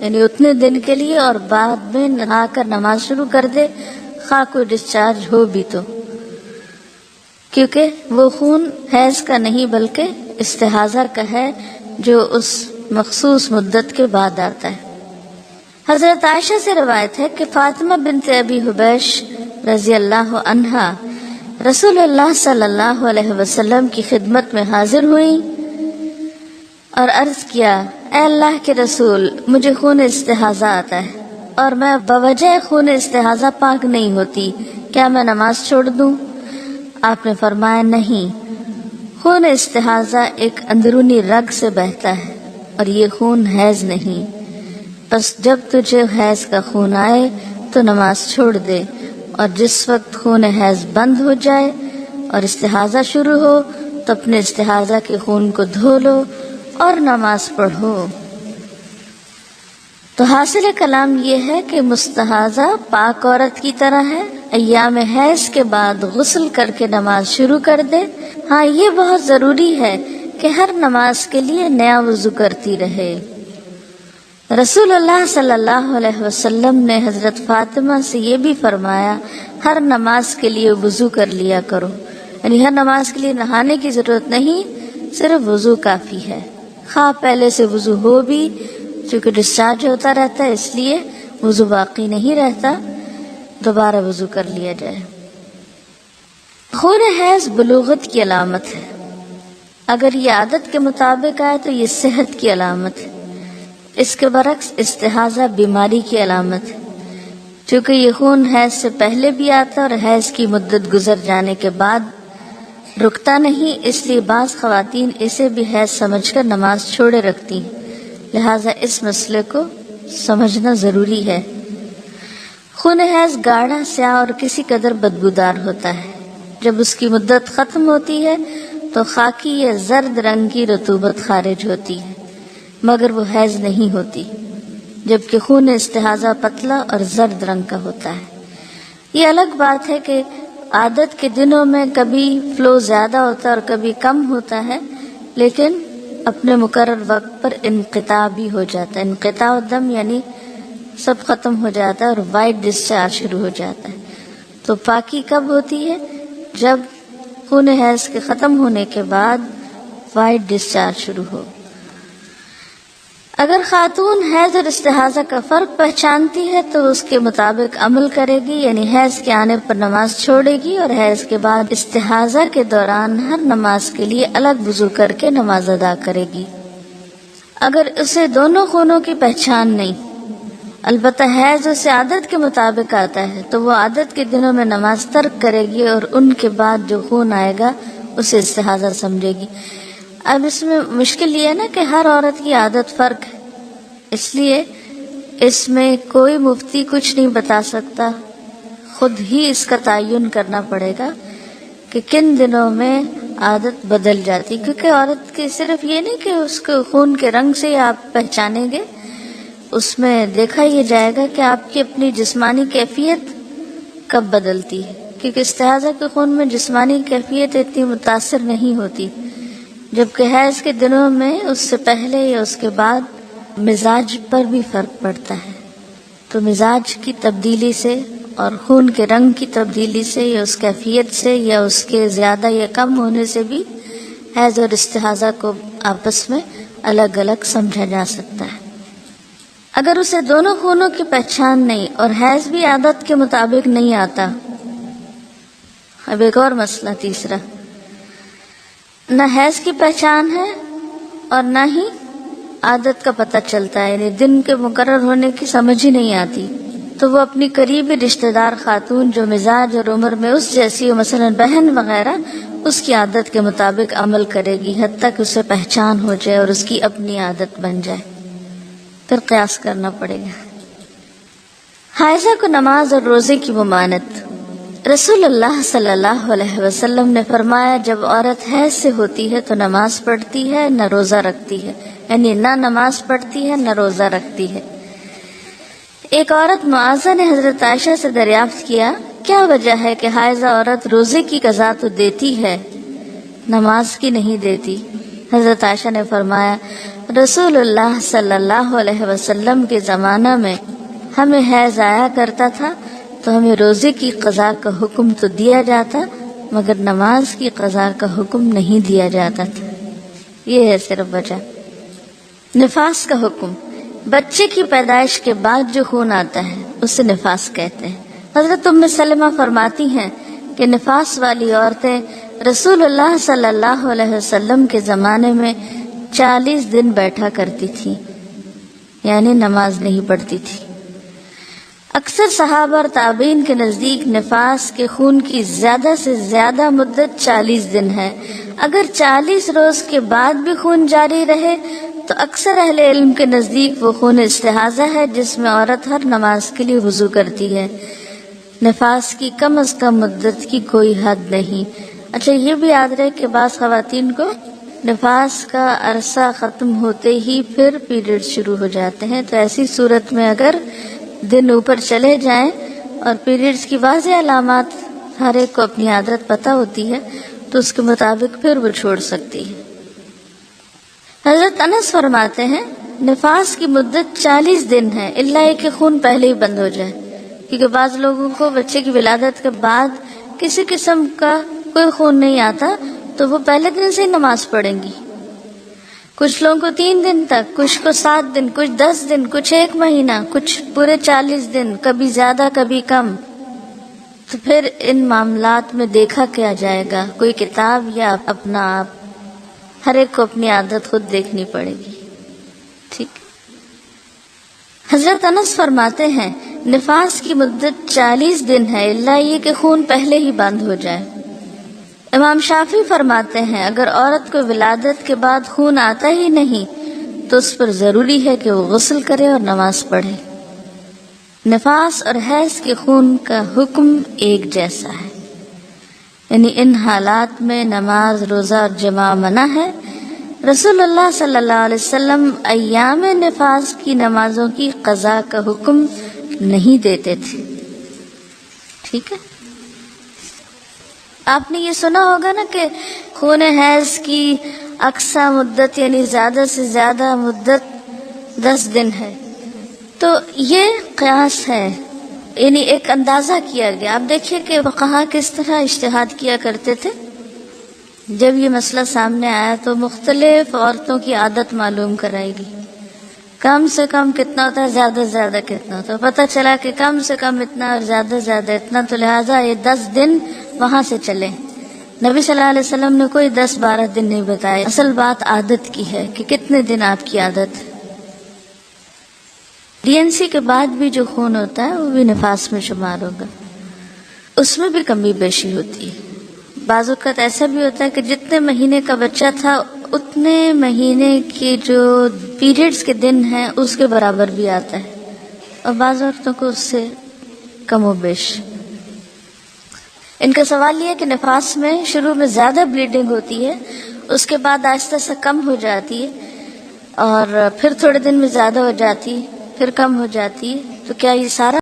یعنی اتنے دن کے لیے، اور بعد میں نہا کر نماز شروع کر دے، خواہ کوئی ڈسچارج ہو بھی تو، کیونکہ وہ خون حیض کا نہیں بلکہ استحاضہ کا ہے جو اس مخصوص مدت کے بعد آتا ہے. حضرت عائشہ سے روایت ہے کہ فاطمہ بنت ابی حبیش رضی اللہ عنہا رسول اللہ صلی اللہ علیہ وسلم کی خدمت میں حاضر ہوئیں اور عرض کیا، اے اللہ کے رسول، مجھے خون استحاضہ آتا ہے اور میں بوجہ خون استحاضہ پاک نہیں ہوتی، کیا میں نماز چھوڑ دوں؟ آپ نے فرمایا، نہیں، خون استحاضہ ایک اندرونی رگ سے بہتا ہے اور یہ خون حیض نہیں. بس جب تجھے حیض کا خون آئے تو نماز چھوڑ دے، اور جس وقت خون حیض بند ہو جائے اور استحاضہ شروع ہو تو اپنے استحاضہ کے خون کو دھو لو اور نماز پڑھو. تو حاصل کلام یہ ہے کہ مستحاضہ پاک عورت کی طرح ہے، ایام حیض کے بعد غسل کر کے نماز شروع کر دے. ہاں، یہ بہت ضروری ہے کہ ہر نماز کے لیے نیا وضو کرتی رہے. رسول اللہ صلی اللہ علیہ وسلم نے حضرت فاطمہ سے یہ بھی فرمایا، ہر نماز کے لیے وضو کر لیا کرو. یعنی ہر نماز کے لیے نہانے کی ضرورت نہیں، صرف وضو کافی ہے. خواہ پہلے سے وضو ہو بھی، چونکہ ڈسچارج ہوتا رہتا ہے اس لیے وضو باقی نہیں رہتا، دوبارہ وضو کر لیا جائے. خون حیض بلوغت کی علامت ہے. اگر یہ عادت کے مطابق آئے تو یہ صحت کی علامت ہے. اس کے برعکس استحاضہ بیماری کی علامت ہے. چونکہ یہ خون حیض سے پہلے بھی آتا ہے اور حیض کی مدت گزر جانے کے بعد رکتا نہیں، اس لیے بعض خواتین اسے بھی حیض سمجھ کر نماز چھوڑے رکھتی ہیں. لہٰذا اس مسئلے کو سمجھنا ضروری ہے. خون حیض گاڑھا، سیاہ اور کسی قدر بدبودار ہوتا ہے. جب اس کی مدت ختم ہوتی ہے تو خاکی یا زرد رنگ کی رطوبت خارج ہوتی ہے، مگر وہ حیض نہیں ہوتی. جبکہ خون استحاضہ پتلا اور زرد رنگ کا ہوتا ہے. یہ الگ بات ہے کہ عادت کے دنوں میں کبھی فلو زیادہ ہوتا ہے اور کبھی کم ہوتا ہے، لیکن اپنے مقرر وقت پر انقطاع بھی ہو جاتا ہے. انقطاع الدم یعنی سب ختم ہو جاتا ہے اور وائٹ ڈسچارج شروع ہو جاتا ہے. تو پاکی کب ہوتی ہے؟ جب خون حیض کے ختم ہونے کے بعد وائٹ ڈسچارج شروع ہو. اگر خاتون حیض اور استحاضہ کا فرق پہچانتی ہے تو اس کے مطابق عمل کرے گی، یعنی حیض کے آنے پر نماز چھوڑے گی اور حیض کے بعد استحاضہ کے دوران ہر نماز کے لیے الگ وضو کر کے نماز ادا کرے گی. اگر اسے دونوں خونوں کی پہچان نہیں، البتہ حیض اسے عادت کے مطابق آتا ہے، تو وہ عادت کے دنوں میں نماز ترک کرے گی اور ان کے بعد جو خون آئے گا اسے استحاضہ سمجھے گی. اب اس میں مشکل یہ ہے نا کہ ہر عورت کی عادت فرق ہے، اس لیے اس میں کوئی مفتی کچھ نہیں بتا سکتا. خود ہی اس کا تعین کرنا پڑے گا کہ کن دنوں میں عادت بدل جاتی. کیونکہ عورت کے صرف یہ نہیں کہ اس کو خون کے رنگ سے آپ پہچانیں گے، اس میں دیکھا یہ جائے گا کہ آپ کی اپنی جسمانی کیفیت کب بدلتی ہے. کیونکہ استحاضہ کے خون میں جسمانی کیفیت اتنی متاثر نہیں ہوتی، جبکہ حیض کے دنوں میں اس سے پہلے یا اس کے بعد مزاج پر بھی فرق پڑتا ہے۔ تو مزاج کی تبدیلی سے اور خون کے رنگ کی تبدیلی سے یا اس کیفیت سے یا اس کے زیادہ یا کم ہونے سے بھی حیض اور استحاضہ کو آپس میں الگ الگ سمجھا جا سکتا ہے۔ اگر اسے دونوں خونوں کی پہچان نہیں اور حیض بھی عادت کے مطابق نہیں آتا، اب ایک اور مسئلہ تیسرا، نہ حیض کی پہچان ہے اور نہ ہی عادت کا پتہ چلتا ہے، یعنی دن کے مقرر ہونے کی سمجھ ہی نہیں آتی، تو وہ اپنی قریبی رشتہ دار خاتون جو مزاج اور عمر میں اس جیسی ہو، مثلا بہن وغیرہ، اس کی عادت کے مطابق عمل کرے گی حتیٰ کہ اسے پہچان ہو جائے اور اس کی اپنی عادت بن جائے، پھر قیاس کرنا پڑے گا۔ حائضہ کو نماز اور روزے کی ممانعت۔ رسول اللہ صلی اللہ علیہ وسلم نے فرمایا، جب عورت حیض سے ہوتی ہے تو نماز پڑھتی ہے نہ روزہ رکھتی ہے، یعنی نہ نماز پڑھتی ہے نہ روزہ رکھتی ہے۔ ایک عورت معاذہ نے حضرت عائشہ سے دریافت کیا، کیا وجہ ہے کہ حائضہ عورت روزے کی قضا تو دیتی ہے، نماز کی نہیں دیتی؟ حضرت عائشہ نے فرمایا، رسول اللہ صلی اللہ علیہ وسلم کے زمانہ میں ہمیں حیض آیا کرتا تھا تو ہمیں روزے کی قضا کا حکم تو دیا جاتا مگر نماز کی قضا کا حکم نہیں دیا جاتا تھا۔ یہ ہے صرف وجہ۔ نفاس کا حکم۔ بچے کی پیدائش کے بعد جو خون آتا ہے اسے نفاس کہتے ہیں۔ حضرت ام سلمہ فرماتی ہیں کہ نفاس والی عورتیں رسول اللہ صلی اللہ علیہ وسلم کے زمانے میں 40 دن بیٹھا کرتی تھی، یعنی نماز نہیں پڑھتی تھی۔ اکثر صحابہ اور تابعین کے نزدیک نفاس کے خون کی زیادہ سے زیادہ مدت 40 دن ہے۔ اگر 40 روز کے بعد بھی خون جاری رہے تو اکثر اہل علم کے نزدیک وہ خون استحاضہ ہے جس میں عورت ہر نماز کے لیے وضو کرتی ہے۔ نفاس کی کم از کم مدت کی کوئی حد نہیں۔ اچھا، یہ بھی یاد رہے کہ بعض خواتین کو نفاس کا عرصہ ختم ہوتے ہی پھر پیریڈ شروع ہو جاتے ہیں، تو ایسی صورت میں اگر دن اوپر چلے جائیں اور پیریڈز کی واضح علامات ہر ایک کو اپنی عادت پتہ ہوتی ہے تو اس کے مطابق پھر وہ چھوڑ سکتی ہے۔ حضرت انس فرماتے ہیں، نفاس کی مدت 40 دن ہے، الا یہ کہ خون پہلے ہی بند ہو جائے، کیونکہ بعض لوگوں کو بچے کی ولادت کے بعد کسی قسم کا کوئی خون نہیں آتا تو وہ پہلے دن سے ہی نماز پڑھیں گی۔ کچھ لوگوں کو 3 دن تک، کچھ کو 7 دن، کچھ 10 دن، کچھ 1 مہینہ، کچھ پورے 40 دن، کبھی زیادہ کبھی کم۔ تو پھر ان معاملات میں دیکھا کیا جائے گا؟ کوئی کتاب یا اپنا آپ؟ ہر ایک کو اپنی عادت خود دیکھنی پڑے گی، ٹھیک؟ حضرت انس فرماتے ہیں، نفاس کی مدت 40 دن ہے، الا یہ کہ خون پہلے ہی بند ہو جائے۔ امام شافعی فرماتے ہیں، اگر عورت کو ولادت کے بعد خون آتا ہی نہیں تو اس پر ضروری ہے کہ وہ غسل کرے اور نماز پڑھے۔ نفاس اور حیض کے خون کا حکم ایک جیسا ہے، یعنی ان حالات میں نماز، روزہ اور جماع منع ہے۔ رسول اللہ صلی اللہ علیہ وسلم ایام نفاس کی نمازوں کی قضا کا حکم نہیں دیتے تھے، ٹھیک ہے؟ آپ نے یہ سنا ہوگا نا کہ خون حیض کی اقصی مدت یعنی زیادہ سے زیادہ مدت 10 دن ہے، تو یہ قیاس ہے، یعنی ایک اندازہ کیا گیا۔ آپ دیکھیے کہ فقہا کس طرح اجتہاد کیا کرتے تھے۔ جب یہ مسئلہ سامنے آیا تو مختلف عورتوں کی عادت معلوم کرائی گئی، کم سے کم کتنا ہوتا ہے، زیادہ سے زیادہ کتنا ہوتا ہے۔ پتہ چلا کہ کم سے کم اتنا اور زیادہ سے زیادہ اتنا، تو لہٰذا یہ 10 دن وہاں سے چلے۔ نبی صلی اللہ علیہ وسلم نے کوئی 10-12 دن نہیں بتائے، اصل بات عادت کی ہے کہ کتنے دن آپ کی عادت ہے۔ ڈی این سی کے بعد بھی جو خون ہوتا ہے وہ بھی نفاس میں شمار ہوگا، اس میں بھی کمی بیشی ہوتی ہے۔ بعض اوقات ایسا بھی ہوتا ہے کہ جتنے مہینے کا بچہ تھا اتنے مہینے کے جو پیریڈز کے دن ہیں اس کے برابر بھی آتا ہے، اور بعض عورتوں کو اس سے کم و بیش۔ ان کا سوال یہ ہے کہ نفاس میں شروع میں زیادہ بلیڈنگ ہوتی ہے، اس کے بعد آہستہ آہستہ کم ہو جاتی ہے، اور پھر تھوڑے دن میں زیادہ ہو جاتی ہے، پھر کم ہو جاتی ہے، تو کیا یہ سارا